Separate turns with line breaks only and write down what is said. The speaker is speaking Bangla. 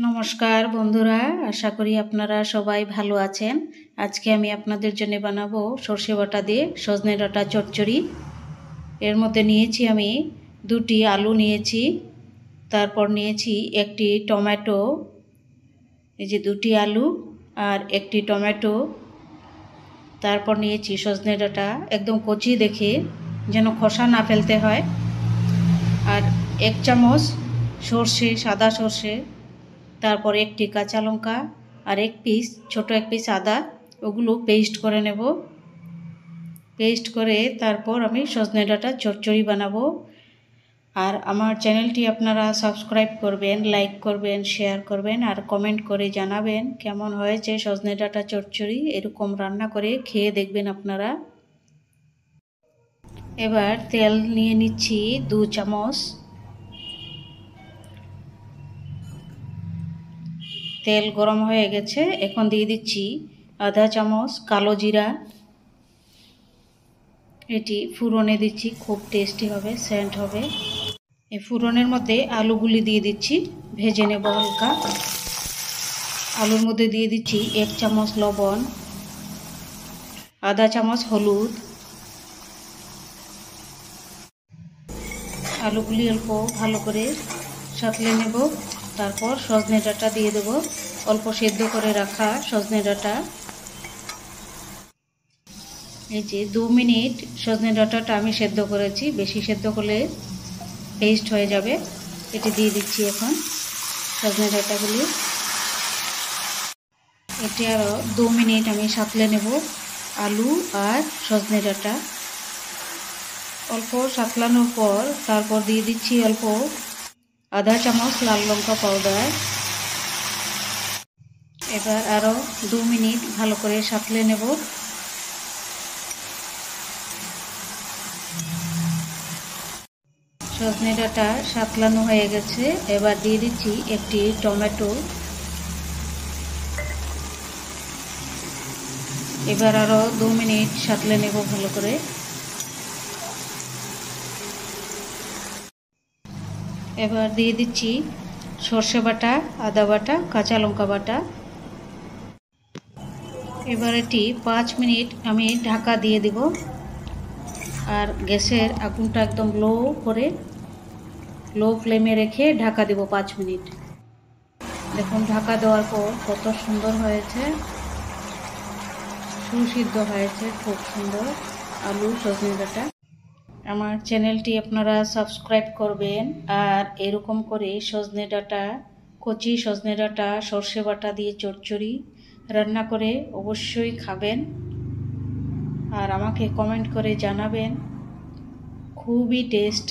নমস্কার বন্ধুরা, আশা করি আপনারা সবাই ভালো আছেন। আজকে আমি আপনাদের জন্য বানাবো সর্ষে বাটা দিয়ে সজনে ডাঁটা চচ্চড়ি। এর মধ্যে নিয়েছি আমি দুটি আলু নিয়েছি, তারপর নিয়েছি একটি টমেটো, এই যে দুটি আলু আর একটি টমেটো, তারপর নিয়েছি সজনে ডাঁটা একদম কচি দেখে, যেন খোসা না ফেলতে হয়, আর 1 চামচ সর্ষে, সাদা সর্ষে, তারপর একটি কাঁচা লঙ্কা আর ছোট এক পিস আদা, ওগুলো পেস্ট করে নেব। পেস্ট করে তারপর আমি সজনে ডাঁটা চচ্চড়ি বানাবো। আর আমার চ্যানেলটি আপনারা সাবস্ক্রাইব করবেন, লাইক করবেন, শেয়ার করবেন আর কমেন্ট করে জানাবেন কেমন হয়েছে সজনে ডাঁটা চচ্চড়ি। এরকম রান্না করে খেয়ে দেখবেন আপনারা। এবার তেল নিয়ে নিচ্ছি 2 চামচ। তেল গরম হয়ে গেছে, এখন দিয়ে দিচ্ছি আধা চামচ কালো জিরা। এটি ফুরনে দিচ্ছি, খুব টেস্টি হবে, সেন্ট হবে। এই ফুরনের মধ্যে আলুগুলি দিয়ে দিচ্ছি, ভেজে নেব হালকা। আলুর মধ্যে দিয়ে দিচ্ছি 1 চামচ লবণ, আধা চামচ হলুদ। আলুগুলি অল্প ভালো করে সাঁতলে নেব। তারপর সজনে ডাঁটা দিয়ে দেব, অল্প সেদ্ধ করে রাখা সজনে ডাঁটা। এই যে 2 মিনিট সজনে ডাঁটাটা আমি সেদ্ধ করেছি, বেশি সেদ্ধ করলে পেস্ট হয়ে যাবে। এটি দিয়ে দিচ্ছি এখন সজনে ডাঁটাগুলি। এটি আরও 2 মিনিট আমি সাঁতলে নেব আলু আর সজনে ডাঁটা। অল্প সাঁতলানোর পর তারপর দিয়ে দিচ্ছি অল্প আধা চামচ লাল লঙ্কা পাউডার। এবার আরও 2 মিনিট ভালো করে সাঁতলে নেব। সজনে ডাঁটা সাঁতলানো হয়ে গেছে, এবার দিয়ে দিচ্ছি একটি টমেটো। এবার আরও 2 মিনিট সাঁতলে নেব ভালো করে। এবার দিয়ে দিচ্ছি সর্ষে বাটা, আদা বাটা, কাঁচা লঙ্কা বাটা। এবার এটি 5 মিনিট আমি ঢাকা দিয়ে দেব, আর গ্যাসের আগুনটা একদম লো ফ্লেমে রেখে ঢাকা দেব 5 মিনিট। দেখুন ঢাকা দেওয়ার পর কত সুন্দর হয়েছে, সুসিদ্ধ হয়েছে, খুব সুন্দর আলু সজনে ডাঁটা। আমার চ্যানেলটি আপনারা সাবস্ক্রাইব করবেন আর এরকম করে সজনে ডাঁটা, কচি সজনে ডাঁটা সর্ষে বাটা দিয়ে চচ্চড়ি রান্না করে অবশ্যই খাবেন আর আমাকে কমেন্ট করে জানাবেন। খুবই টেস্ট।